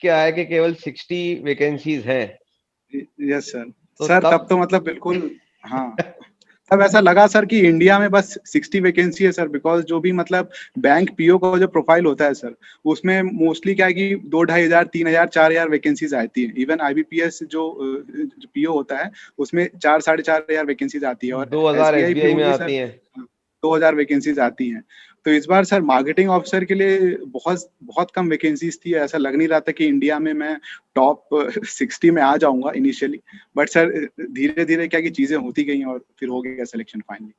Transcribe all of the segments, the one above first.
के आया कि केवल 60 वैकेंसीज हैं। Yes sir. तो सर तब तब तो मतलब बिल्कुल, हाँ, तब ऐसा लगा सर कि इंडिया में बस 60 वैकेंसी है सर, बिकॉज जो भी मतलब बैंक पीओ का जो प्रोफाइल होता है सर, उसमें मोस्टली क्या है कि 2-2,500, 3,000, 4,000 वैकेंसीज आती है। इवन आईबीपीएस जो पीओ होता है उसमें 4-4,500 वैकेंसीज आती है, और 2000 एसबीआई एसबीआई पीओ में भी आती सर हैं। 2,000 वैकेंसीज आती हैं। तो इस बार सर मार्केटिंग ऑफिसर के लिए बहुत बहुत कम वैकेंसीज थी। ऐसा लग नहीं रहा था कि इंडिया में मैं टॉप 60 में आ जाऊंगा इनिशियली, बट सर धीरे धीरे क्या कि चीजें होती गई और फिर हो गया सिलेक्शन फाइनली।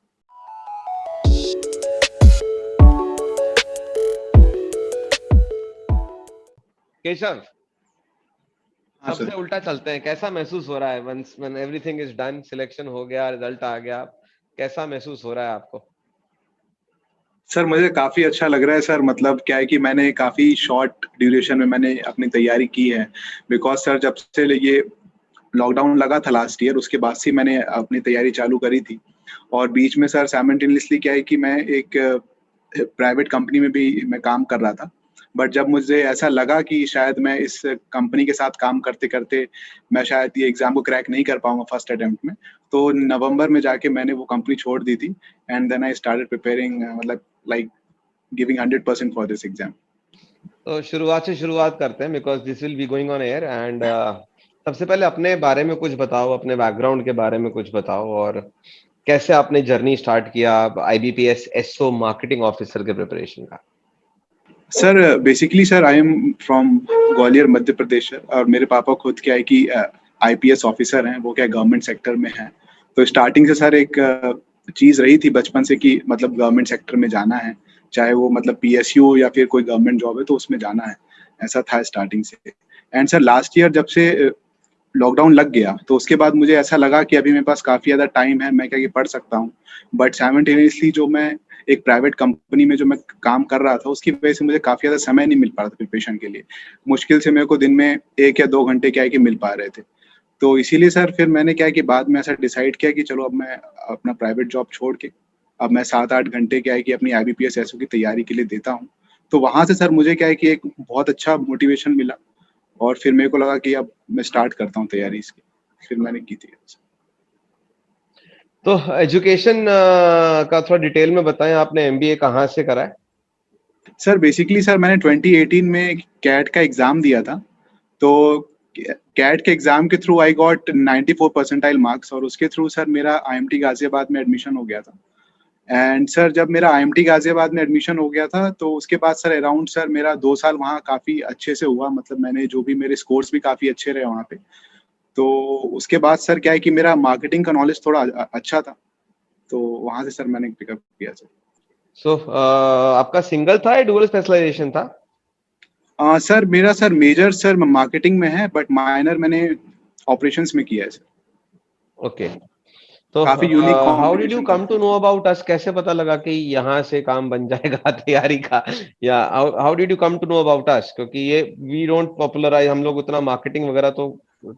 केशव, हाँ सर। सबसे उल्टा चलते हैं, कैसा महसूस हो रहा है once when everything is done, selection हो गया, रिजल्ट आ गया, कैसा महसूस हो रहा है आपको? सर मुझे काफ़ी अच्छा लग रहा है सर। मतलब क्या है कि मैंने काफ़ी शॉर्ट ड्यूरेशन में मैंने अपनी तैयारी की है। बिकॉज़ सर जब से ये लॉकडाउन लगा था लास्ट ईयर, उसके बाद से मैंने अपनी तैयारी चालू करी थी। और बीच में सर साइमल्टेनियसली क्या है कि मैं एक प्राइवेट कंपनी में भी मैं काम कर रहा था। बट जब मुझे ऐसा लगा कि शायद मैं इस कंपनी के साथ काम करते-करते मैं शायद ये एग्ज़ाम को क्रैक नहीं कर पाऊँगा फर्स्ट अटेम्प्ट में, तो नवंबर में जाके मैंने वो कंपनी छोड़ दी थी। And then I started preparing मतलब like giving 100% for this exam. तो शुरुआत से शुरुआत करते हैं, because this will be going on air and सबसे पहले अपने बारे में कुछ बताओ, अपने बैकग्राउंड के बारे में कुछ बताओ, और कैसे आपने जर्नी स्टार्ट किया आईबीपीएस एसओ मार्केटिंग ऑफिसर के प्रिपरेशन का? Sir basically sir I am from Gwalior Madhya Pradesh sir, और मेरे पापा खुद क्या है कि आईपीएस ऑफिसर हैं, वो क्या गवर्नमेंट सेक्टर में हैं। तो स्टार्टिंग से सर एक चीज़ रही थी बचपन से कि मतलब गवर्नमेंट सेक्टर में जाना है, चाहे वो मतलब पीएसयू या फिर कोई गवर्नमेंट जॉब है तो उसमें जाना है, ऐसा था स्टार्टिंग से। एंड सर लास्ट ईयर जब से लॉकडाउन लग गया तो उसके बाद मुझे ऐसा लगा कि अभी मेरे पास काफ़ी ज़्यादा टाइम है, मैं क्या ये पढ़ सकता हूँ। बट साइमल्टेनियसली जो मैं एक प्राइवेट कंपनी में जो मैं काम कर रहा था, उसकी वजह से मुझे काफ़ी ज़्यादा समय नहीं मिल पा रहा था प्रिपरेशन के लिए। मुश्किल से मेरे को दिन में 1 या 2 घंटे क्या है कि मिल पा रहे थे। तो इसीलिए सर फिर मैंने क्या है कि बाद में ऐसा डिसाइड किया कि चलो अब मैं अपना प्राइवेट जॉब छोड़ के अब मैं 7-8 घंटे क्या है कि अपनी आईबीपीएस एसओ की तैयारी के लिए देता हूँ। तो वहाँ से सर मुझे क्या है कि एक बहुत अच्छा मोटिवेशन मिला, और फिर मेरे को लगा कि अब मैं स्टार्ट करता हूँ तैयारी इसकी। फिर मैंने की थी। तो एजुकेशन का थोड़ा डिटेल में बताएं, आपने एमबीए कहाँ से करा है? सर बेसिकली सर मैंने 2018 में कैट का एग्ज़ाम दिया था। तो कैट के एग्ज़ाम के through I got 94 percentile marks, और उसके थ्रू सर मेरा आईएमटी गाज़ियाबाद में एडमिशन हो गया था। एंड सर जब मेरा आईएमटी गाज़ियाबाद में एडमिशन हो गया था तो उसके बाद सर अराउंड सर मेरा 2 साल वहाँ काफ़ी अच्छे से हुआ। मतलब मैंने जो भी मेरे स्कोर्स भी काफ़ी अच्छे रहे वहाँ पे। तो उसके बाद सर क्या है कि मेरा मार्केटिंग का नॉलेज थोड़ा अच्छा था। तो वहाँ से सर मैंने पिकअप किया सर। सो आपका सिंगल था या डुअल स्पेशलाइजेशन था? सर मेरा सर मेजर सर मार्केटिंग में है, बट माइनर मैंने ऑपरेशंस में किया है सर। ओके। तो काफ़ी unique how did you combination था come sir. To know about us? कैसे पता लगा कि यहाँ से काम बन जाएगा तैयारी का? या how did you come to know about us? क्योंकि ये वी डोंट पॉपुलराइज, हम लोग उतना मार्केटिंग वगैरह तो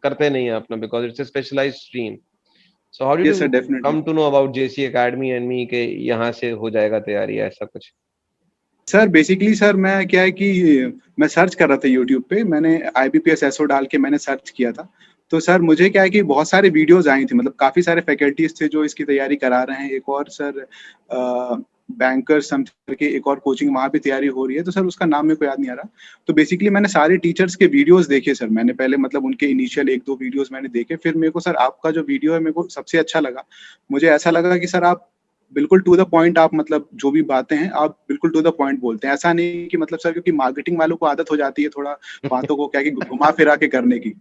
करते नहीं है अपना, because it's a specialised stream. So how did yes you sir definitely. Come to know about JC Academy and me के यहाँ से हो जाएगा तैयारी, ऐसा कुछ? सर बेसिकली सर मैं क्या है कि मैं सर्च कर रहा था यूट्यूब पे, मैंने आईबीपीएस एसओ डाल के मैंने सर्च किया था। तो सर मुझे क्या है कि बहुत सारे वीडियोज़ आई थी, मतलब काफ़ी सारे फैकल्टीज़ थे जो इसकी तैयारी करा रहे हैं। एक और सर बैंकर सम करके एक और कोचिंग वहाँ पे तैयारी हो रही है, तो सर उसका नाम मेरे को याद नहीं आ रहा। तो बेसिकली मैंने सारे टीचर्स के वीडियोज़ देखे सर, मैंने पहले मतलब उनके इनिशियल 1-2 वीडियोज़ मैंने देखे, फिर मेरे को सर आपका जो वीडियो है मेरे को सबसे अच्छा लगा। मुझे ऐसा लगा कि सर आप बिल्कुल टू द पॉइंट, आप मतलब जो भी बातें हैं आप बिल्कुल टू द पॉइंट बोलते हैं। ऐसा नहीं कि मतलब सर, क्योंकि मार्केटिंग वालों को आदत हो जाती है थोड़ा बातों को क्या है कि घुमा-फिरा के करने की।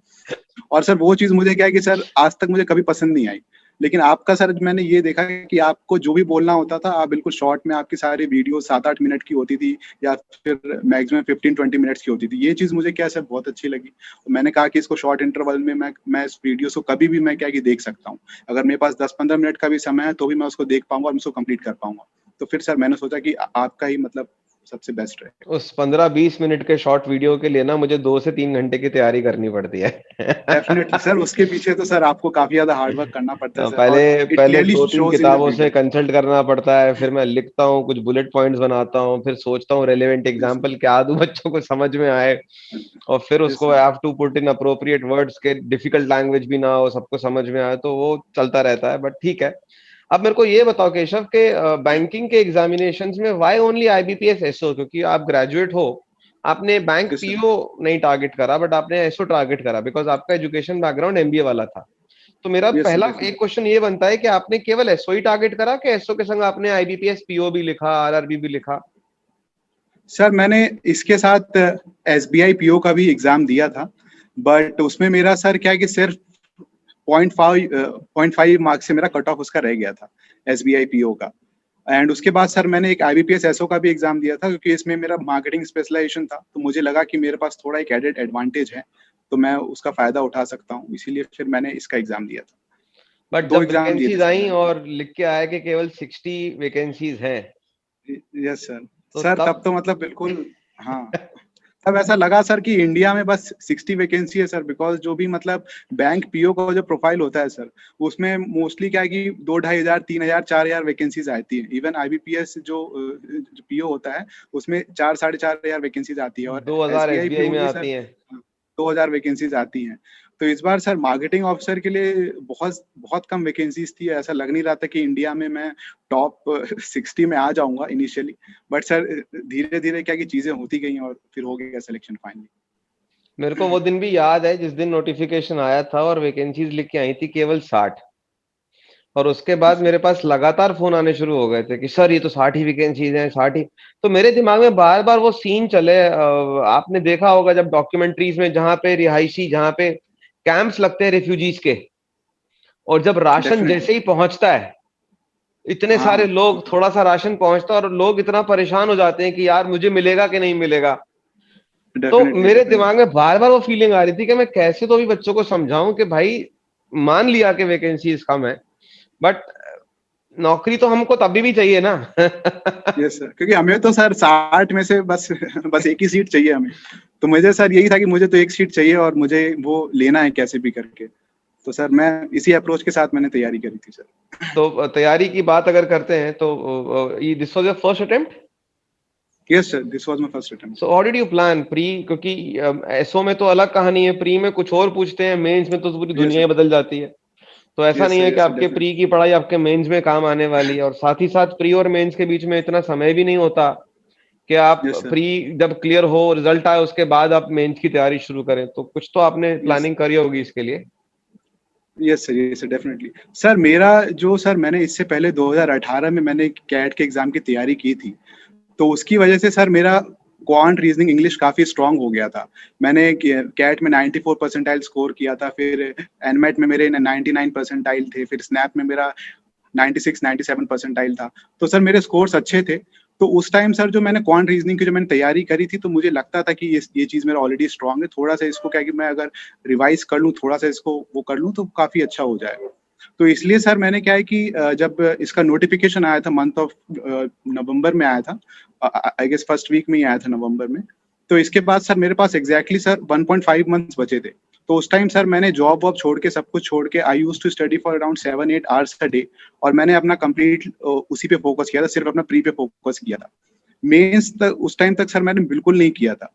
और सर वो चीज़ मुझे क्या है कि सर आज तक मुझे कभी पसंद नहीं आई। लेकिन आपका सर मैंने ये देखा कि आपको जो भी बोलना होता था, आप बिल्कुल शॉर्ट में आपकी सारी वीडियो 7-8 मिनट की होती थी, या फिर मैक्सिमम 15-20 मिनट्स की होती थी। ये चीज़ मुझे क्या है सर बहुत अच्छी लगी। और मैंने कहा कि इसको शॉर्ट इंटरवल में मैं इस वीडियोज़ को कभी भी मैं क्या है कि देख सकता हूँ। अगर मेरे पास 10-15 मिनट का भी समय है तो भी मैं उसको देख पाऊँगा और उसको कंप्लीट कर पाऊँगा। तो फिर सर मैंने सोचा कि आपका ही मतलब सबसे बेस्ट रहेगा। उस 15-20 मिनट के शॉर्ट वीडियो के लिए ना मुझे 2 से 3 घंटे की तैयारी करनी पड़ती है। डेफिनेटली सर, उसके पीछे तो सर आपको काफ़ी ज़्यादा हार्ड वर्क करना पड़ता है सर, पहले और इट पहले क्लियरली 2-3 शोज़ इन द किताबों से वीडियो। कंसल्ट करना पड़ता है, फिर मैं लिखता हूँ, कुछ बुलेट पॉइंट्स बनाता हूँ, फिर सोचता हूँ रेलेवेंट यस एग्जांपल क्या दूं बच्चों को समझ में आए, और फिर यस उसको sir. I have to put in appropriate words के डिफिकल्ट लैंग्वेज भी ना हो, सबको समझ में आए, तो वो चलता रहता है, बट ठीक है। अब मेरे को ये बताओ केशव के बैंकिंग के एग्जामिनेशंस में व्हाई ओनली आईबीपीएस एसओ, क्योंकि आप ग्रेजुएट हो, आपने बैंक यस सर। पीओ नहीं टारगेट करा बट आपने एसओ टारगेट करा बिकॉज आपका एजुकेशन बैकग्राउंड एमबीए वाला था। तो मेरा यस सर, पहला एक डेफिनेटली। क्वेश्चन ये बनता है कि आपने केवल एसओ ही टारगेट करा कि एसओ के संग आपने आईबीपीएस पीओ भी लिखा, आरआरबी भी लिखा? सर मैंने इसके साथ एसबीआई पीओ का भी एग्ज़ाम दिया था, बट उसमें मेरा सर क्या है कि सिर्फ 0.5 मार्क्स से मेरा कट ऑफ उसका रह गया था, एसबीआई पीओ का। एंड उसके बाद सर मैंने एक आईबीपीएस एसओ का भी एग्ज़ाम दिया था, क्योंकि इसमें मेरा मार्केटिंग स्पेशलाइजेशन था, तो मुझे लगा कि मेरे पास थोड़ा एक एडेड एडवांटेज है, तो मैं उसका फ़ायदा उठा सकता हूँ, इसीलिए फिर मैंने इसका एग्ज़ाम दिया था। बट 2 जब एग्ज़ाम दिए थे वैकेंसीज सर आई मैंने। और लिख के आया कि केवल 60 वैकेंसीज हैं, यस सर। तो सर तब तब तो मतलब बिल्कुल, हाँ, तब ऐसा लगा सर कि इंडिया में बस 60 वैकेंसी है सर, बिकॉज़ जो भी मतलब बैंक पीओ का जो प्रोफाइल होता है सर, उसमें मोस्टली क्या है कि 2 ढाई हज़ार, 3,000, 4,000 वैकेंसीज़ आती हैं। इवन आईबीपीएस जो पीओ होता है, उसमें 4 साढ़े 4,000 वैकेंसीज़ आती है, और 2000 एसबीआई एसबीआई पीओ में में सर आती हैं। 2,000 वैकेंसीज़ आती हैं। तो इस बार सर मार्केटिंग ऑफिसर के लिए बहुत बहुत कम वैकेंसीज़ थी। ऐसा लग नहीं रहा था कि इंडिया में मैं टॉप 60 में आ जाऊँगा इनिशियली। बट सर धीरे-धीरे क्या कि चीज़ें होती गई और फिर हो गया सिलेक्शन फाइनली। मेरे को वो दिन भी याद है जिस दिन नोटिफिकेशन आया था और वैकेंसीज लिख के आई थी केवल 60, और उसके बाद यस मेरे पास लगातार फोन आने शुरू हो गए थे कि सर ये तो 60 ही वैकेंसीज हैं, 60 ही। तो मेरे दिमाग में बार बार वो सीन चले, आपने देखा होगा जब डॉक्यूमेंट्रीज में जहाँ पे रिहायशी, जहाँ पे कैंप्स लगते हैं रिफ्यूजीज के, और जब राशन डेफिनिटली। जैसे ही पहुंचता है, इतने सारे हाँ, लोग, थोड़ा सा राशन पहुंचता है और लोग इतना परेशान हो जाते हैं कि यार मुझे मिलेगा कि नहीं मिलेगा। तो डेफिनिटली, मेरे दिमाग डेफिनिटली। में बार बार वो फीलिंग आ रही थी कि मैं कैसे तो भी बच्चों को समझाऊं कि भाई, मान लिया कि वैकेंसीज कम है, बट नौकरी तो हमको तभी भी चाहिए ना। यस सर, क्योंकि हमें तो सर 60 में से बस बस 1 ही सीट चाहिए हमें। तो मुझे सर यही था कि मुझे तो 1 सीट चाहिए और मुझे वो लेना है कैसे भी करके। तो सर मैं इसी अप्रोच के साथ मैंने तैयारी करी थी सर। तो तैयारी की बात अगर करते हैं तो ये this was your first attempt? Yes sir, this was my first attempt so sir. How did you plan pre, क्योंकि एसओ में तो अलग कहानी है, प्री में कुछ और पूछते हैं, मेंस में तो पूरी यस दुनिया ही सर। बदल जाती है। तो ऐसा नहीं है कि यस सर, आपके प्री डेफिनिटली। की पढ़ाई आपके मेंस में काम आने वाली है, और साथ ही साथ प्री और मेंस के बीच में इतना समय भी नहीं होता कि आप यस सर। प्री जब क्लियर हो, रिजल्ट आए, उसके बाद आप मेंस की तैयारी शुरू करें, तो कुछ तो आपने यस प्लानिंग करी होगी इसके लिए। Yes sir, definitely. सर मेरा जो सर मैंने इससे पहले 2018 में मैंने कैट के एग्ज़ाम की तैयारी की थी। तो उसकी वजह से सर मेरा क्वांट रीजनिंग इंग्लिश काफ़ी स्ट्रॉन्ग हो गया था। मैंने कैट में 94 परसेंटाइल स्कोर किया था, फिर एनमेट में मेरे 99 परसेंटाइल थे, फिर स्नैप में मेरा 96-97 परसेंटाइल था। तो सर मेरे स्कोर्स अच्छे थे। तो उस टाइम सर जो मैंने क्वांट रीजनिंग की जो मैंने तैयारी करी थी, तो मुझे लगता था कि ये चीज़ मेरा ऑलरेडी स्ट्रॉन्ग है। थोड़ा-सा इसको क्या है कि मैं अगर रिवाइज़ कर लूँ, थोड़ा-सा इसको वो कर लूँ, तो काफ़ी अच्छा हो जाएगा। तो इसलिए सर मैंने क्या है कि जब इसका नोटिफ़िकेशन आया था मंथ ऑफ नवंबर में आया था। आई गेस फर्स्ट वीक में ही आया था नवंबर में। तो इसके बाद सर मेरे पास एग्ज़ैक्टली सर 1.5 मंथ्स बचे थे। तो उस टाइम सर मैंने जॉब वॉब छोड़ के, सब कुछ छोड़ के, I used to study for around 7-8 hours a day, और मैंने अपना कंप्लीट उसी पे फ़ोकस किया था, सिर्फ़ अपना प्री पे फ़ोकस किया था। मेंस तक उस टाइम तक सर मैंने बिल्कुल नहीं किया था।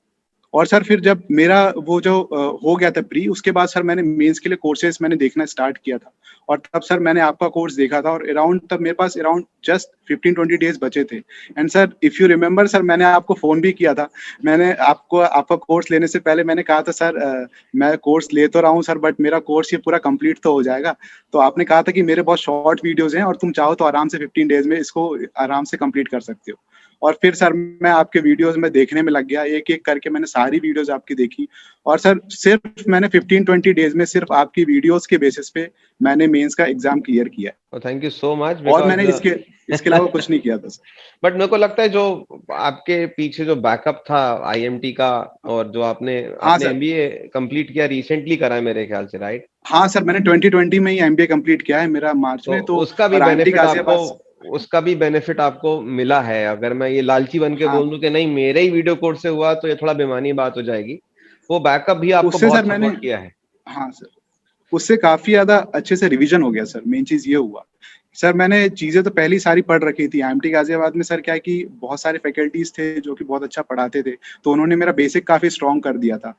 और सर फिर जब मेरा वो जो हो गया था प्री, उसके बाद सर मैंने मेंस के लिए कोर्सेज़ मैंने देखना स्टार्ट किया था। और तब सर मैंने आपका कोर्स देखा था, और अराउंड तब मेरे पास अराउंड जस्ट 15-20 डेज़ बचे थे। And sir if you remember sir, मैंने आपको फ़ोन भी किया था। मैंने आपको आपका कोर्स लेने से पहले मैंने कहा था, सर मैं कोर्स ले तो रहा हूँ सर, बट मेरा कोर्स ये पूरा कंप्लीट तो हो जाएगा? तो आपने कहा था कि मेरे बहुत शॉर्ट वीडियोज़ हैं और तुम चाहो तो आराम से 15 डेज़ में इसको आराम से कंप्लीट कर सकते हो। और फिर सर मैं आपके वीडियोज़ में देखने में लग गया, एक-एक करके मैंने सारी वीडियोज़ आपकी देखी, और सर सिर्फ़ मैंने 15-20 डेज़ में सिर्फ़ आपकी वीडियोज़ के बेसिस पे मैंने मेंस का एग्ज़ाम क्लियर किया है। थैंक यू सो मच और बिकॉज मैंने इसके इसके अलावा कुछ नहीं किया था सर। बट मेरे को लगता है जो आपके पीछे जो बैकअप था आईएमटी का, और जो आपने हाँ आपने सर। एमबीए कंप्लीट किया रिसेंटली करा है मेरे ख्याल से, राइट? हाँ सर, मैंने 2020 में ही एमबीए कंप्लीट किया है मेरा मार्च तो में, तो उसका भी और आईआईटी बेनिफिट आपको गाज़ियाबाद। उसका भी बेनिफिट आपको मिला है? अगर मैं ये लालची बन के हाँ, बोल दूं कि नहीं मेरे ही वीडियो कोड से हुआ, तो ये थोड़ा बेमानी बात हो जाएगी। वो बैकअप भी आपको उससे सर बहुत मैंने, सपोर्ट किया है। हाँ सर, उससे काफ़ी ज़्यादा अच्छे से रिवीजन हो गया सर, मेन चीज़ ये हुआ। सर मैंने चीज़ें तो पहले ही सारी पढ़ रखी थी, आईएमटी गाज़ियाबाद में सर क्या है कि बहुत सारे फैकल्टीज़ थे जो कि बहुत अच्छा पढ़ाते थे, तो उन्होंने मेरा बेसिक काफ़ी स्ट्रॉन्ग कर दिया था।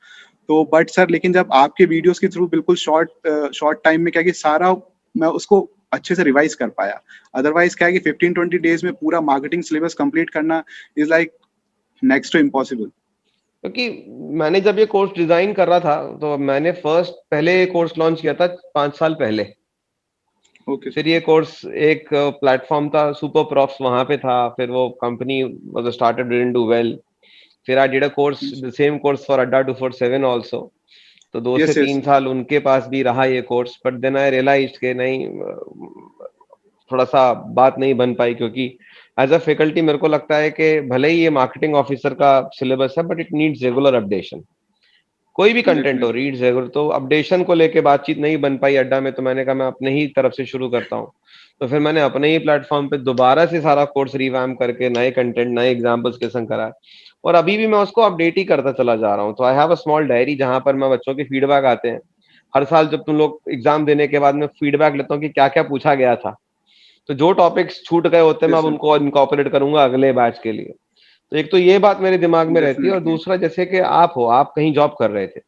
तो बट सर लेकिन जब आपके वीडियोज़ के थ्रू बिल्कुल शॉर्ट टाइम में क्या है कि सारा मैं उसको अच्छे से रिवाइज़ कर पाया। अदरवाइज़ क्या है कि 15-20 डेज़ में पूरा मार्केटिंग सिलेबस कंप्लीट करना is like next to impossible. क्योंकि मैंने जब ये कोर्स डिजाइन कर रहा था, तो मैंने फर्स्ट पहले ये कोर्स लॉन्च किया था 5 साल पहले। ओके फिर सर। ये कोर्स एक प्लेटफॉर्म था, सुपर प्रॉफ्स, वहां पे था। फिर वो company was started, didn't do well. फिर I did a course, yes, the same course for Adda 247 also. तो 2 से 3 यस, साल उनके पास भी रहा ये course, but then I realise के नहीं, थोड़ा सा बात नहीं बन पाई। क्योंकि एज अ फैकल्टी मेरे को लगता है कि भले ही ये मार्केटिंग ऑफिसर का सिलेबस है, but it needs regular updation. कोई भी कंटेंट हो, डेफिनिटली। रीड्स रेगुलर, तो अपडेशन को लेके बातचीत नहीं बन पाई अड्डा में। तो मैंने कहा मैं अपने ही तरफ से शुरू करता हूँ। तो फिर मैंने अपने ही प्लेटफॉर्म पे दोबारा से सारा कोर्स रिवैम्प करके नए कंटेंट, नए एग्जांपल्स के संग करा है। और अभी भी मैं उसको अपडेट ही करता चला जा रहा हूँ। तो I have a small diary जहां पर मैं बच्चों के फीडबैक आते हैं। हर साल जब तुम लोग एग्जाम देने के बाद मैं फीडबैक लेता हूँ कि क्या क्या पूछा गया था। तो जो टॉपिक्स छूट गए होते हैं मैं यस अब सर, उनको इनकॉर्पोरेट करूंगा अगले बैच के लिए। तो एक तो ये बात मेरे दिमाग में रहती है, और डेफिनिटली। दूसरा जैसे कि आप कहीं जॉब कर रहे थे,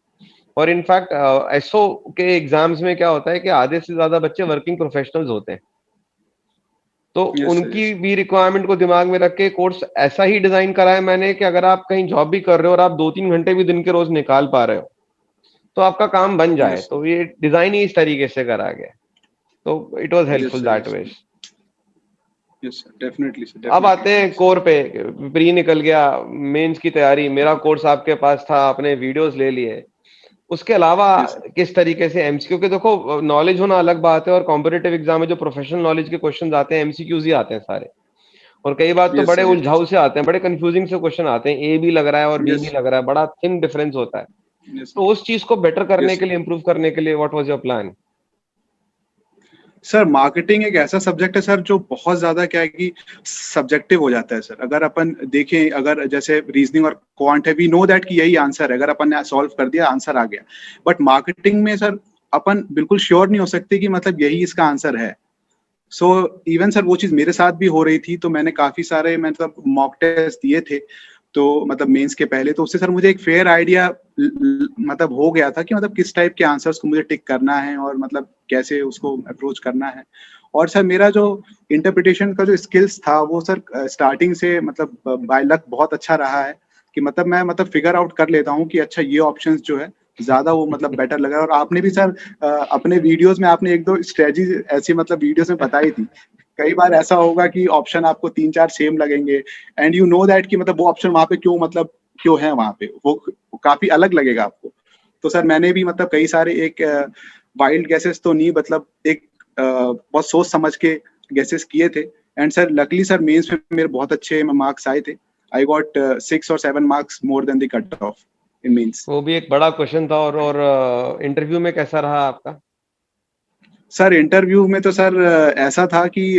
और इनफैक्ट एसओ के एग्जाम्स में क्या होता है कि आधे से ज्यादा बच्चे वर्किंग प्रोफेशनल्स होते हैं। तो यस सर, उनकी यस। भी रिक्वायरमेंट को दिमाग में रख के कोर्स ऐसा ही डिजाइन करा है मैंने कि अगर आप कहीं जॉब भी कर रहे हो और आप 2-3 घंटे भी दिन के रोज निकाल पा रहे हो, तो आपका काम बन जाए। यस तो ये डिजाइन ही इस तरीके से करा गया है। तो it was yes helpful sir, that yes way. Sir, yes sir, definitely sir, अब डेफिनिटली। आते हैं कोर पे। प्री निकल गया, मेंस की तैयारी, मेरा कोर्स आपके पास था, आपने वीडियोस ले लिए। उसके अलावा यस सर, किस तरीके से एमसीक्यू के, देखो नॉलेज होना अलग बात है, और कॉम्पिटिटिव एग्जाम में जो प्रोफेशनल नॉलेज के क्वेश्चन आते हैं एमसीक्यूज ही आते हैं सारे। और कई बार तो यस बड़े सर, यस उलझाऊ से आते हैं, बड़े कंफ्यूजिंग से क्वेश्चन आते हैं, ए भी लग रहा है और बी भी यस लग रहा है, बड़ा थिन डिफरेंस होता है। यस तो उस चीज को बेटर करने यस के लिए, इंप्रूव करने के लिए, what was your plan? Sir, marketing एक ऐसा सब्जेक्ट है सर जो बहुत ज़्यादा क्या है कि सब्जेक्टिव हो जाता है सर। अगर अपन देखें, अगर जैसे रीज़निंग और क्वांट है, वी नो दैट कि यही आंसर है, अगर अपन ने सॉल्व कर दिया आंसर आ गया। बट मार्केटिंग में सर अपन बिल्कुल श्योर नहीं हो सकते कि मतलब यही इसका आंसर है। सो इवन सर वो चीज़ मेरे साथ भी हो रही थी, तो मैंने काफ़ी सारे मतलब मॉक टेस्ट दिए थे, तो मतलब मेंस के पहले, तो उससे सर मुझे एक फेयर आइडिया मतलब हो गया था कि मतलब किस टाइप के आंसर्स को मुझे टिक करना है और मतलब कैसे उसको अप्रोच करना है। और सर मेरा जो इंटरप्रिटेशन का जो स्किल्स था वो सर स्टार्टिंग से मतलब बाय लक बहुत अच्छा रहा है कि मतलब मैं मतलब फिगर आउट कर लेता हूँ कि अच्छा ये ऑप्शंस जो है ज़्यादा वो मतलब बेटर लगा। और आपने भी सर अपने वीडियोज़ में आपने 1-2 स्ट्रेटजी ऐसी मतलब वीडियोज़ में बताई थी। कई बार ऐसा होगा कि ऑप्शन आपको 3-4 सेम लगेंगे एंड यू नो दैट कि मतलब वो ऑप्शन वहाँ पे क्यों मतलब क्यों है वहाँ पे, वो काफ़ी अलग लगेगा आपको। तो सर मैंने भी मतलब कई सारे एक वाइल्ड गेसेस तो नहीं, मतलब एक बहुत सोच समझ के गेसेस किए थे। And sir luckily sir mains में मेरे बहुत अच्छे मार्क्स आए थे। आई गॉट 6 और 7 marks more than the cut off in mains. वो भी एक बड़ा क्वेश्चन था। और इंटरव्यू में कैसा रहा आपका? सर इंटरव्यू में तो सर ऐसा था कि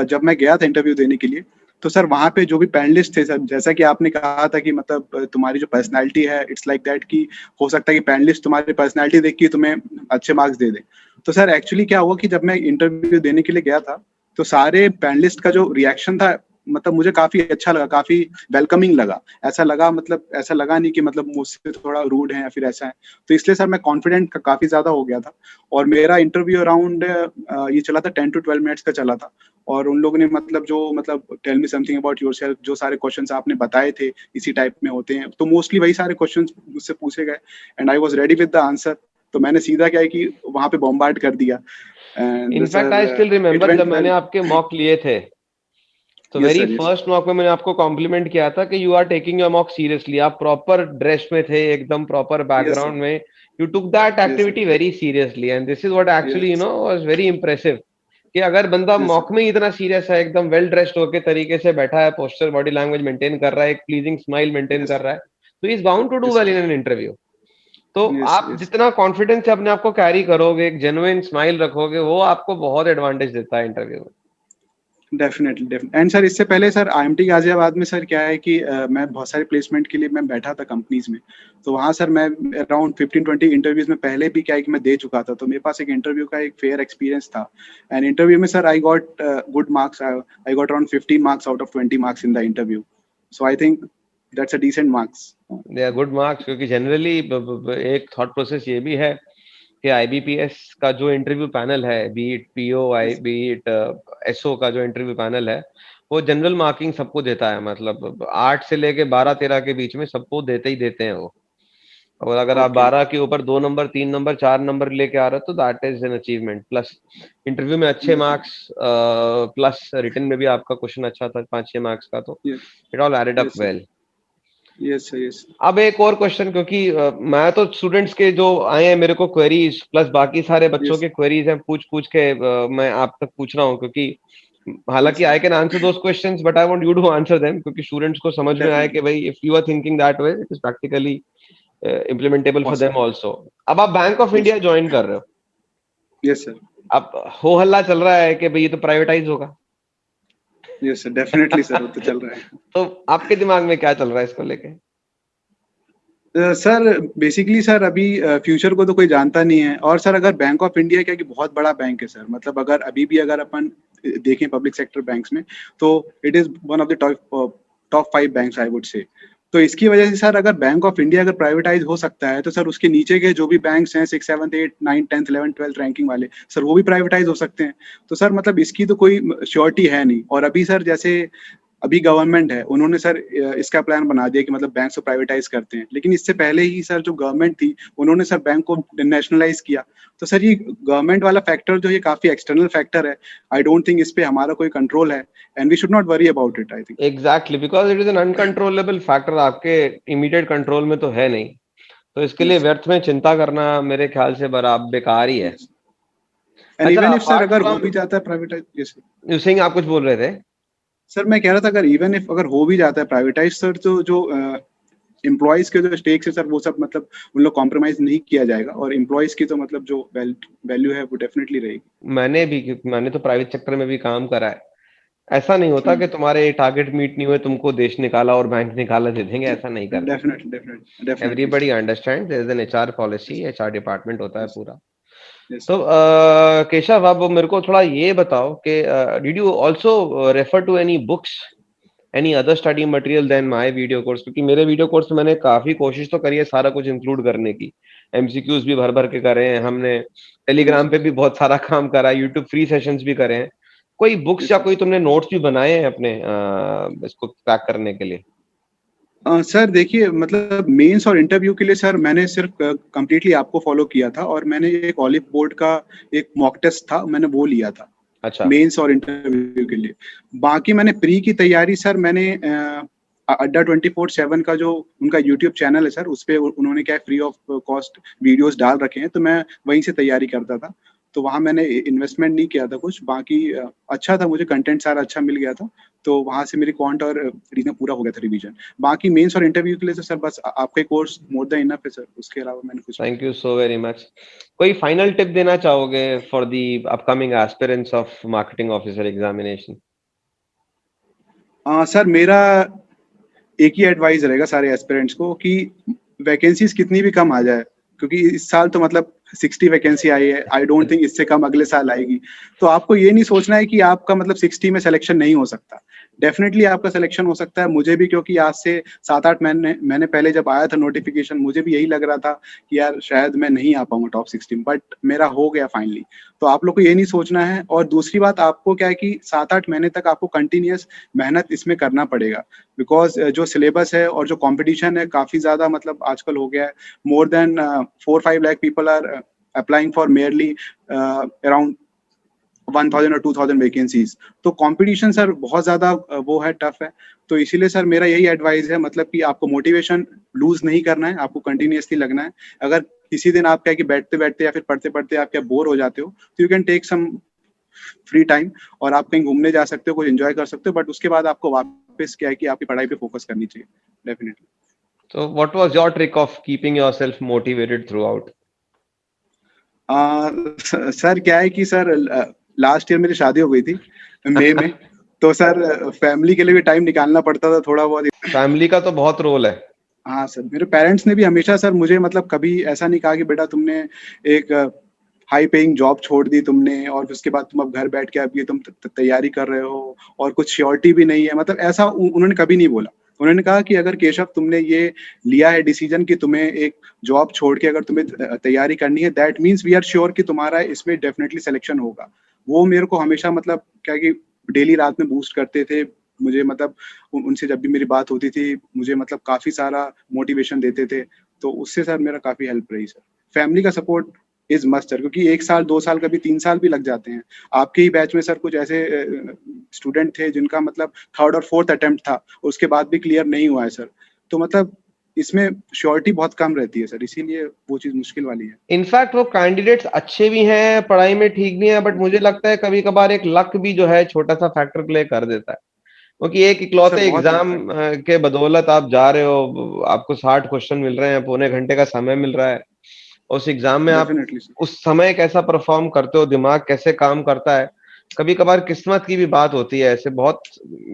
जब मैं गया था इंटरव्यू देने के लिए, तो सर वहाँ पे जो भी पैनलिस्ट थे सर, जैसा कि आपने कहा था कि मतलब तुम्हारी जो पर्सनैलिटी है इट्स लाइक दैट कि हो सकता है कि पैनलिस्ट तुम्हारी पर्सनैलिटी देख के तुम्हें अच्छे मार्क्स दे दें। तो सर एक्चुअली क्या हुआ कि जब मैं इंटरव्यू देने के लिए गया था, तो सारे पैनलिस्ट का जो रिएक्शन था मतलब मुझे काफ़ी अच्छा लगा, काफ़ी वेलकमिंग लगा। ऐसा लगा मतलब ऐसा लगा नहीं कि मतलब मुझसे थोड़ा रूड है या फिर ऐसा है। तो इसलिए सर मैं कॉन्फिडेंट काफ़ी ज़्यादा हो गया था। और मेरा इंटरव्यू अराउंड ये चला था 10 टू 12 मिनट्स का चला था। और उन लोगों ने मतलब जो मतलब tell me something about yourself, जो सारे क्वेश्चंस आपने बताए थे इसी टाइप में होते हैं, तो मोस्टली वही सारे क्वेश्चंस मुझसे पूछे गए and I was ready with the answer. तो मैंने सीधा क्या है कि वहाँ पे बॉम्बार्ड कर दिया and in fact I sir still it remember जब वेंट मैंने वेल। आपके मॉक लिए थे, तो yes very sir, yes. First mock में मैंने आपको कॉम्प्लीमेंट किया था कि you are taking your mock seriously. आप प्रॉपर ड्रेस में थे, एकदम प्रॉपर यस सर, बैकग्राउंड में। You took that yes sir, activity very seriously, and this is what actually yes, was very impressive. कि अगर बंदा यस सर, मॉक में ही इतना सीरियस है, एकदम वेल ड्रेस्ड होके तरीके से बैठा है, पोस्चर बॉडी लैंग्वेज मेंटेन कर रहा है, एक प्लीजिंग स्माइल मेंटेन यस, कर रहा है, तो is bound to do yes well sir, in an interview. तो यस, आप यस। जितना कॉन्फिडेंस से अपने आप को कैरी करोगे, एक जेन्युइन स्माइल रखोगे, वो आपको बहुत एडवांटेज देता है इंटरव्यू में। डेफिनेटली एंड सर इससे पहले सर आईएमटी गाजियाबाद में सर क्या है कि मैं बहुत सारे प्लेसमेंट के लिए मैं बैठा था कंपनीज में, तो वहाँ सर मैं अराउंड 15-20 इंटरव्यूज में पहले भी क्या है कि मैं दे चुका था, तो मेरे पास एक इंटरव्यू का एक फेयर एक्सपीरियंस था। एंड इंटरव्यू में sir I got good marks, I got around 15 marks out of 20 marks in the interview, so I think that's a decent marks. They are good marks, क्योंकि generally एक thought process ये भी है कि IBPS का जो interview panel है, be it PO I be it SO का जो इंटरव्यू पैनल है, वो जनरल मार्किंग सबको देता है। मतलब 8 से लेके 12-13 के बीच में सबको देते ही देते हैं वो। और अगर आप ओके 12 के ऊपर 2 नंबर, 3 नंबर, 4 नंबर लेके आ रहे हो तो that is an achievement. Plus interview में अच्छे मार्क्स, प्लस रिटन में भी आपका क्वेश्चन अच्छा था 5-6 मार्क्स का, तो it all added up yes sir, well. Yes sir, yes अब एक और क्वेश्चन, क्योंकि मैं तो स्टूडेंट्स के जो आए हैं मेरे को क्वेरीज, प्लस बाकी सारे बच्चों यस के क्वेरीज हैं, पूछ पूछ के मैं आप तक पूछ रहा हूँ, क्योंकि यस हालांकि sir, I can answer those questions but I want you to answer them, क्योंकि स्टूडेंट्स को समझ में आए कि डेफिनेटली भाई if you are thinking that way it is practically implementable for them possible. Also. अब आप bank of yes India join कर रहे हो, यस सर, अब हो हल्ला चल रहा है कि भाई ये तो प्राइवेटाइज होगा। यस सर, डेफिनेटली सर वो तो चल रहा है। तो आपके दिमाग में क्या चल रहा है इसको लेके? सर बेसिकली सर अभी फ्यूचर को तो कोई जानता नहीं है, और सर अगर बैंक ऑफ इंडिया क्या कि बहुत बड़ा बैंक है सर, मतलब अगर अभी भी अगर अपन देखें पब्लिक सेक्टर बैंक्स में, तो it is one of the top 5 banks I would say. तो इसकी वजह से सर अगर बैंक ऑफ इंडिया अगर प्राइवेटाइज हो सकता है, तो सर उसके नीचे के जो भी बैंक्स हैं 6, 7, 8, 9, 10, 11, 12 रैंकिंग वाले सर, वो भी प्राइवेटाइज हो सकते हैं। तो सर मतलब इसकी तो कोई श्योरिटी है नहीं। और अभी सर जैसे अभी गवर्नमेंट है, उन्होंने सर इसका प्लान बना दिया कि मतलब बैंक को प्राइवेटाइज करते हैं, लेकिन इससे पहले ही सर जो गवर्नमेंट थी उन्होंने सर बैंक को नेशनलाइज किया। तो सर ये गवर्नमेंट वाला फैक्टर जो ये काफी एक्सटर्नल फैक्टर है, आई डोंट थिंक इस पे हमारा कोई कंट्रोल है, and we should not worry about it I think. Exactly, because it is an uncontrollable factor, आपके इमीडिएट कंट्रोल में तो है नहीं, तो इसके लिए यस व्यर्थ में चिंता करना मेरे ख्याल से बराबर बेकार ही है। यस, एंड अच्छा, इवन इफ सर अपार्ट अगर हो फ्रॉम, भी जाता है प्राइवेटाइज, यस यू सिंह आप कुछ बोल रहे थे? सर मैं कह रहा था अगर इवन इफ अगर हो भी जाता है प्राइवेटाइज सर, तो जो एम्प्लॉयज के जो स्टेक्स है सर वो सब मतलब उन लोग कॉम्प्रोमाइज नहीं किया जाएगा, और एम्प्लॉयज की तो मतलब जो वैल्यू है वो डेफिनेटली रहेगी। मैंने तो प्राइवेट सेक्टर में भी काम करा है। ऐसा नहीं होता कि तुम्हारे टारगेट मीट नहीं हुए तुमको देश निकाला और बैंक निकाला दे देंगे, ऐसा नहीं करते। Definitely definitely definitely everybody sir. Understand there is an HR policy, HR department होता है यस पूरा। यस तो केशव, अब मेरे को थोड़ा ये बताओ कि did you also refer to any books, any other study material then my video course? क्योंकि मेरे वीडियो कोर्स में मैंने काफी कोशिश तो करी है सारा कुछ इंक्लूड करने की, एमसीक्यूज भी भर भर के करे हैं हमने, यस टेलीग्राम पे भी बहुत सारा काम करा है, यूट्यूब फ्री सेशंस भी करे हैं। कोई बुक्स या यस। कोई तुमने नोट्स भी बनाए हैं अपने इसको क्रैक करने के लिए? सर देखिए मतलब मेंस और इंटरव्यू के लिए सर मैंने सिर्फ कंप्लीटली आपको फॉलो किया था, और मैंने एक ऑलिव बोर्ड का एक मॉक टेस्ट था, मैंने वो लिया था अच्छा। मेंस और इंटरव्यू के लिए। बाकी मैंने प्री की तैयारी सर मैंने अड्डा 24/7 का जो उनका यूट्यूब चैनल है सर, उस पे उन्होंने क्या फ्री ऑफ कॉस्ट वीडियोस डाल रखे हैं, तो मैं वहीं से तैयारी करता था। तो वहाँ मैंने इन्वेस्टमेंट नहीं किया था कुछ, बाकी अच्छा था, मुझे कंटेंट सारा अच्छा मिल गया था, तो वहाँ से मेरी क्वांट और रीजन पूरा हो गया था रिवीजन। बाकी मेंस और इंटरव्यू के लिए तो सर बस आपका कोर्स मोर देन इनफ है सर, उसके अलावा मैंने कुछ नहीं थैंक किया। You so very much. कोई फाइनल टिप देना चाहोगे for the upcoming aspirants of marketing officer examination? Sir मेरा एक ही एडवाइस रहेगा सारे एस्पिरेंट्स को कि वैकेंसीज कितनी भी कम आ जाए, क्योंकि इस साल तो मतलब 60 वैकेंसी आई है, आई डोंट थिंक इससे कम अगले साल आएगी। तो आपको ये नहीं सोचना है कि आपका मतलब 60 में सिलेक्शन नहीं हो सकता, डेफिनेटली आपका सिलेक्शन हो सकता है। मुझे भी, क्योंकि आज से 7-8 मैंने पहले जब आया था नोटिफिकेशन, मुझे भी यही लग रहा था कि यार शायद मैं नहीं आ पाऊंगा टॉप 60 में, बट मेरा हो गया फाइनली। तो आप लोग को ये नहीं सोचना है। और दूसरी बात, आपको क्या है कि 7-8 महीने तक आपको कंटिन्यूअस मेहनत इसमें करना पड़ेगा, बिकॉज जो सिलेबस है और जो कंपटीशन है काफी ज्यादा मतलब आजकल हो गया है। More than 4-5 lakh people are applying for merely around 1000 और 2000 वैकेंसीज। तो कंपटीशन सर बहुत ज्यादा वो है, टफ है। तो इसीलिए सर मेरा यही एडवाइस है, मतलब कि आपको मोटिवेशन लूज नहीं करना है, आपको कंटिन्यूअसली लगना है। अगर किसी दिन आप क्या कि बैठते बैठते या फिर पढ़ते पढ़ते आप क्या बोर हो जाते हो, तो you can take some free time, और आप कहीं घूमने जा सकते हो, कुछ एंजॉय कर सकते हो, बट उसके बाद आपको वापस क्या है कि आपकी पढ़ाई पे फोकस करनी चाहिए definitely. So what was your trick of keeping yourself motivated throughout? Sir क्या है कि सर लास्ट ईयर मेरी शादी हो गई थी मई में। तो सर फैमिली के लिए भी टाइम निकालना पड़ता था थोड़ा बहुत। फैमिली का तो बहुत रोल है। हाँ सर, मेरे पेरेंट्स ने भी हमेशा सर मुझे मतलब कभी ऐसा नहीं कहा कि बेटा तुमने एक हाई पेइंग जॉब छोड़ दी तुमने और उसके बाद तुम अब घर बैठ के अब ये तुम तैयारी कर रहे हो और कुछ श्योरिटी भी नहीं है, मतलब ऐसा उन्होंने कभी नहीं बोला। उन्होंने कहा कि अगर केशव तुमने ये लिया है डिसीजन कि तुम्हें एक जॉब छोड़ के अगर तुम्हें तैयारी करनी है, that means we are sure कि तुम्हारा इसमें डेफिनेटली सिलेक्शन होगा। वो मेरे को हमेशा मतलब क्या कि डेली रात में बूस्ट करते थे मुझे, मतलब उनसे जब भी मेरी बात होती थी मुझे मतलब काफ़ी सारा मोटिवेशन देते थे, तो उससे सर मेरा काफ़ी हेल्प रही सर। फैमिली का सपोर्ट इज़ मस्ट सर, क्योंकि 1 साल, 2 साल, कभी 3 साल भी लग जाते हैं। आपके ही बैच में सर कुछ ऐसे स्टूडेंट थे जिनका मतलब 3rd और 4th अटेम्प्ट था, उसके बाद भी क्लियर नहीं हुआ है सर। तो मतलब इसमें श्योरिटी बहुत कम रहती है सर, इसीलिए वो चीज़ मुश्किल वाली है। इनफैक्ट वो कैंडिडेट्स अच्छे भी हैं, पढ़ाई में ठीक भी हैं, बट मुझे लगता है कभी-कभार एक लक भी जो है छोटा-सा फैक्टर प्ले कर देता है। क्योंकि एक सर इकलौते बहुत एग्ज़ाम इम्पैक्ट। के बदौलत आप जा रहे हो, आपको 60 क्वेश्चन मिल रहे हैं, पौने घंटे का समय मिल रहा है। उस एग्ज़ाम में आप डेफ़िनिटली सर। उस समय कैसा परफ़ॉर्म करते हो, दिमाग कैसे काम करता है, कभी-कभार किस्मत की भी बात होती है। ऐसे बहुत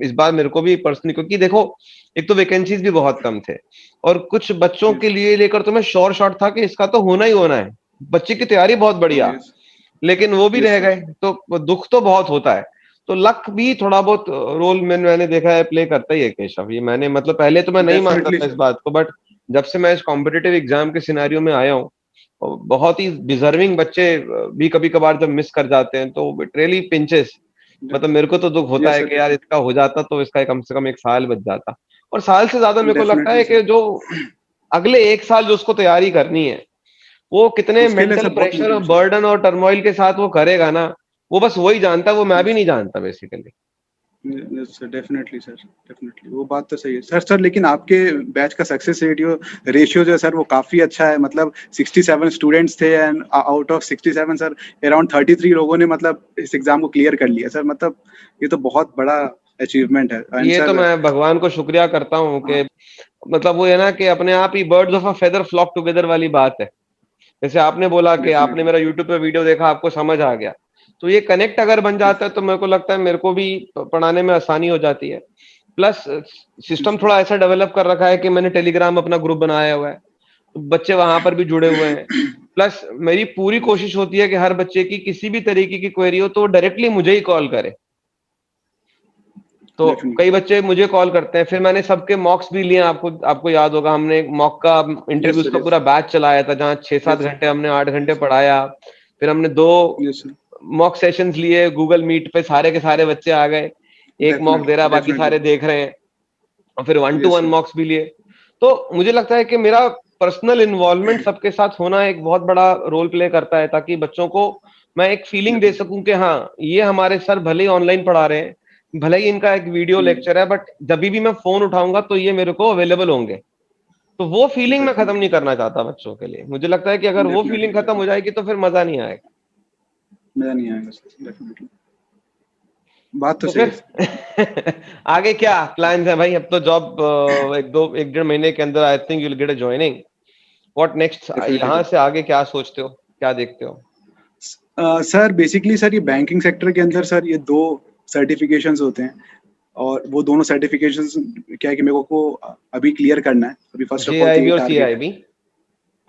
इस बार मेरे को भी पर्सनली, क्योंकि देखो, एक तो वैकेंसीज़ भी बहुत कम थे और कुछ बच्चों के यस, लिए लेकर तो मैं श्योर शॉट था कि इसका तो होना ही होना है। बच्चे की तैयारी बहुत बढ़िया, यस, लेकिन वो भी यस रह सर। गए, तो दुःख तो बहुत होता है। तो लक भी थोड़ा बहुत रोल मैंने देखा है प्ले करता ही है केशव। ये मैंने मतलब पहले तो मैं नहीं मानता डेफ़िनिटली था इस सर। बात को, बट जब से मैं इस कॉम्पिटिटिव एग्ज़ाम के सिनेरियो में आया हूँ, बहुत ही डिज़र्विंग बच्चे भी कभी-कभार जब मिस कर जाते हैं, तो इट रियली पिंचेस। ड मतलब मेरे को तो दुःख होता यस है सर, कि यार डेफ़िनिटली। इसका हो जाता तो इसका कम से कम 1 साल बच जाता। और साल से ज़्यादा मेरे को लगता डेफ़िनिटली है सर। कि जो अगले 1 साल जो उसको तैयारी करनी है, वो कितने उसके लिए मेंटल सर बहुत प्रेशर और मोटिवेशन। बर्डन और टर्मॉइल के साथ वो करेगा ना, वो बस वही जानता है, वो मैं भी यस, नहीं जानता basically. Yes sir, definitely sir, definitely वो बात तो सही है। सर लेकिन आपके बैच का सक्सेस रेशियो जो है सर वो काफ़ी अच्छा है, मतलब 67 स्टूडेंट्स थे and out of 67 sir around 33 लोगों ने मतलब इस एग्ज़ाम को क्लियर कर लिया। सर मतलब ये तो बहुत बड़ा अचीवमेंट है एंड ये तो सर। मैं भगवान को शुक्रिया करता हूँ हाँ, कि मतलब वो है ना कि अपने आप ही birds of a feather flock together वाली बात है। जैसे आपने बोला कि आपने डेफ़िनिटली। मेरा यूट्यूब पे वीडियो देखा, आपको समझ आ गया। तो ये कनेक्ट अगर बन यस, जाता है तो मेरे को लगता है मेरे को भी पढ़ाने में आसानी हो जाती है। Plus yes system sir. थोड़ा ऐसा डेवलप कर रखा है कि मैंने टेलीग्राम अपना ग्रुप बनाया हुआ है। तो बच्चे वहाँ पर भी जुड़े हुए हैं। प्लस मेरी पूरी यस, कोशिश होती है कि हर बच्चे की किसी भी तरीके की क्वेरी हो तो वो डायरेक्टली मुझे ही कॉल करे। तो कई डेफ़िनिटली। बच्चे मुझे कॉल करते हैं, फिर मैंने सबके मॉक्स भी लिए। आपको आपको याद होगा, हमने एक मॉक का यस इंटरव्यूज़ सर, का यस पूरा सर, बैच चलाया था, जहाँ 6-7 यस घंटे सर, हमने 8 घंटे यस सर, पढ़ाया। फिर हमने 2 यस सर। मॉक सेशंस लिए गूगल मीट पे, सारे के सारे बच्चे आ गए। एक मॉक दे रहा डेफ़िनिटली, है, बाकी डेफ़िनिटली। सारे देख रहे हैं। और फिर 1 टू यस 1 सर। मॉक्स भी लिए। तो मुझे लगता है कि मेरा पर्सनल इन्वॉल्वमेंट सबके साथ होना एक बहुत बड़ा रोल प्ले करता है, ताकि बच्चों को मैं एक फीलिंग दे डेफ़िनिटली। सकूँ कि हाँ, ये हमारे सर भले ही ऑनलाइन पढ़ा रहे हैं, भले ही इनका एक वीडियो हुँ, लेक्चर है, बट जभी भी मैं फ़ोन उठाऊँगा तो ये मेरे को अवेलेबल होंगे। तो वो फीलिंग मैं खत्म नहीं डेफ़िनिटली, करना चाहता बच्चों के लिए। मुझे लगता है कि अगर वो डेफ़िनिटली, फीलिंग खत्म हो डेफ़िनिटली। जाएगी तो फिर मज़ा नहीं आएगा। मज़ा नहीं आएगा सर, डेफ़िनिटली। बात तो तो सही है फिर सर। आगे क्या प्लान्स हैं भाई? अब तो जॉब 1 डेढ़ महीने के अंदर I think you will get a joining. What next? Definitely यहाँ सर। से आगे क्या सोचते हो? क्या देखते हो? सर बेसिकली सर ये बैंकिंग सेक्टर के अंदर सर ये 2 सर्टिफ़िकेशंस होते हैं और वो दोनों सर्टिफ़िकेशंस क्या है कि मेरे को अभी क्लियर करना है। अभी फर्स्ट ऑफ ऑल तो जेआईबी यही और टारगेट है। सीआईबी।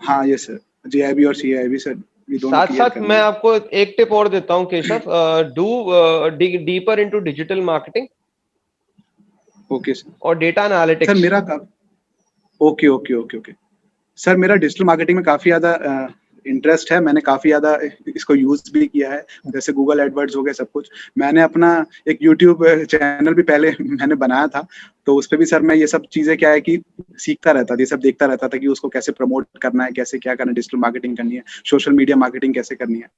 हाँ, यस सर। जेआईबी और सीआईबी सर ये दोनों क्लियर साथ-साथ करने मैं हैं। आपको एक टिप और देता हूँ Keshav, do dig deeper into digital marketing okay sir. और डेटा सर एनालिटिक्स। मेरा क okay, okay, okay, okay. Sir मेरा डिजिटल मार्केटिंग में काफ़ी ज़्यादा इंटरेस्ट है। मैंने काफ़ी ज़्यादा इसको यूज़ भी किया है। जैसे गूगल एडवर्ड्स हो गए सब कुछ। मैंने अपना एक यूट्यूब चैनल भी पहले मैंने बनाया था। तो उसपे भी सर मैं ये सब चीज़ें क्या है कि सीखता रहता था। ये सब देखता रहता था कि उसको कैसे प्रमोट करना है, कैसे क्या करना है, डिजिटल मार्केटिंग करनी है, सोशल मीडिया मार्केटिंग कैसे करनी है।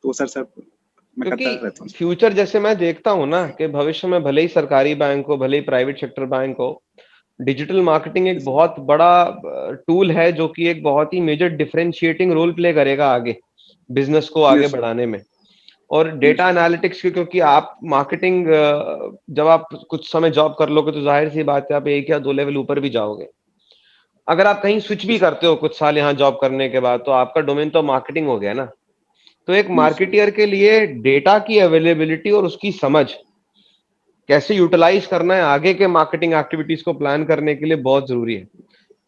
तो सर सब मैं करता क्योंकि रहता हूँ सर। फ्यूचर जैसे मैं देखता हूँ ना कि भविष्य में भले ही सरकारी बैंक हो, भले ही प्राइवेट सेक्टर बैंक हो, डिजिटल मार्केटिंग एक यस सर। बहुत बड़ा टूल है जो कि एक बहुत ही मेजर डिफरेंशिएटिंग रोल प्ले करेगा आगे, बिज़नेस को आगे यस सर। बढ़ाने में। और यस डेटा सर। एनालिटिक्स क्योंकि आप मार्केटिंग जब आप कुछ समय जॉब कर लोगे तो ज़ाहिर-सी बात है आप 1 या 2 लेवल ऊपर भी जाओगे। अगर आप कहीं स्विच भी यस करते हो कुछ साल यहाँ जॉब करने के बाद, तो आपका डोमेन तो मार्केटिंग हो गया ना। तो एक यस सर। मार्केटियर के लिए डेटा की अवेलेबिलिटी और उसकी समझ कैसे यूटिलाइज करना है आगे के मार्केटिंग एक्टिविटीज को प्लान करने के लिए बहुत जरूरी है।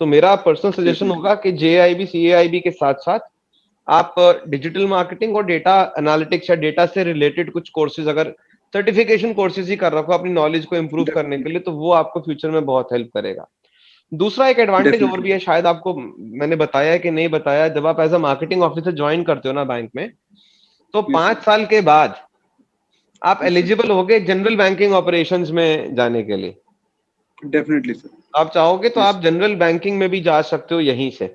तो मेरा पर्सनल सजेशन डेफिनेटली होगा कि जेआईबी सीएआईबी के साथ साथ आप डिजिटल मार्केटिंग और डेटा एनालिटिक्स या डेटा से रिलेटेड कुछ कोर्सेज, अगर सर्टिफिकेशन कोर्सेज ही कर रखो अपनी नॉलेज को इंप्रूव करने के डेफिनेटली लिए, तो वो आपको फ्यूचर में बहुत हेल्प करेगा। दूसरा एक एडवांटेज और डेफिनेटली भी है, शायद आपको मैंने बताया है कि नहीं बताया, जब आप as a marketing officer join करते हो ना बैंक में, तो यस सर 5 साल के बाद आप यस सर एलिजिबल होगे जनरल बैंकिंग ऑपरेशंस में जाने के लिए। डेफिनेटली सर आप चाहोगे तो यस आप जनरल बैंकिंग में भी जा सकते हो यहीं से।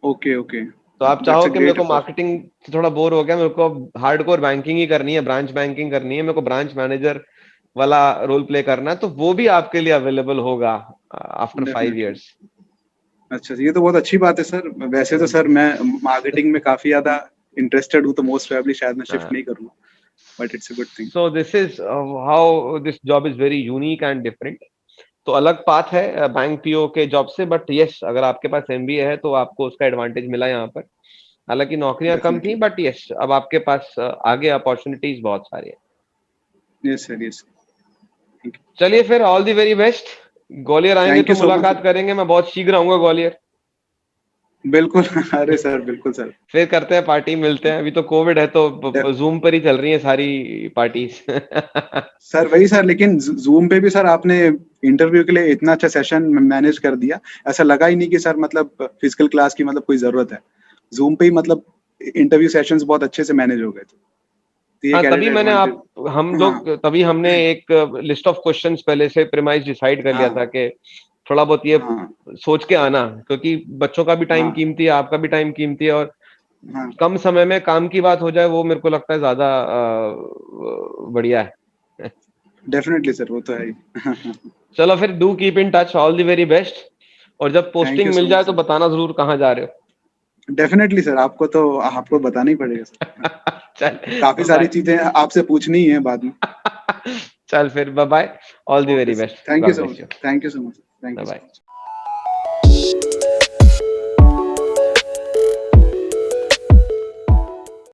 ओके ओके तो आप दैट्स चाहो अ कि मेरे ग्रेट को ऑफर मार्केटिंग से थोड़ा बोर हो गया, मेरे को हार्डकोर बैंकिंग ही करनी है, ब्रांच बैंकिंग करनी है, मेरे को ब्रांच मैनेजर वाला रोल प्ले करना है, तो वो भी आपके लिए अवेलेबल होगा आफ्टर 5 years। डेफिनेटली अच्छा ये तो बहुत अच्छी बात है सर वैसे तो सर मैं मार्केटिंग में काफी ज्यादा इंटरेस्टेड हूँ तो मोस्ट प्रोबेबली शायद मैं शिफ्ट नहीं करूंगा but it's a good thing so this is how this job is very unique and different. तो अलग पाथ है बैंक पीओ के जॉब से, बट यस अगर आपके पास एमबीए है तो आपको उसका एडवांटेज मिला यहाँ पर। हालांकि नौकरियां कम थी, डेफिनेटली बट यस अब आपके पास आगे अपॉर्चुनिटीज बहुत सारी है। यस सर यस थैंक चलिए फिर, all the very best. Gwalior आएंगे यू तो सो मच मुलाकात करेंगे, मैं बहुत शीघ्र आऊंगा ग्वालियर। बिल्कुल अरे सर बिल्कुल सर फिर करते हैं पार्टी, मिलते हैं। अभी तो कोविड है डे- तो जूम पर ही चल रही है सारी पार्टीज। सर वही सर लेकिन जूम पे भी सर आपने इंटरव्यू के लिए इतना अच्छा सेशन मैनेज कर दिया ऐसा लगा ही नहीं कि सर मतलब फिजिकल क्लास की मतलब कोई जरूरत है जूम पे ही मतलब इंटरव्यू सेशंस बहुत अच्छे से मैनेज हो गए थे तो ये हाँ, एक तभी एडेड मैंने एडवांटेज आप हम हाँ लोग तभी हमने एक लिस्ट ऑफ क्वेश्चंस पहले से प्रीमाइज डिसाइड कर लिया था हाँ कि थोड़ा बहुत ये हाँ सोच के आना, क्योंकि बच्चों का भी टाइम हाँ कीमती है, आपका भी टाइम कीमती है, और हाँ कम समय में काम की बात हो जाए वो मेरे को लगता है ज्यादा बढ़िया है। डेफिनेटली सर वो तो है ही चलो फिर, do keep in touch, all the very best. और जब थैंक यू पोस्टिंग मिल सो जाए मच तो सर बताना जरूर कहाँ जा रहे डेफिनेटली सर आपको बताना ही पड़ेगा सर हो। चल, काफी सारी बाय। चीजें आपसे पूछनी ही है बाद में चल फिर, bye bye, all the okay very sir best, thank you God so bless much you. Thank you so much thank bye you so bye. Much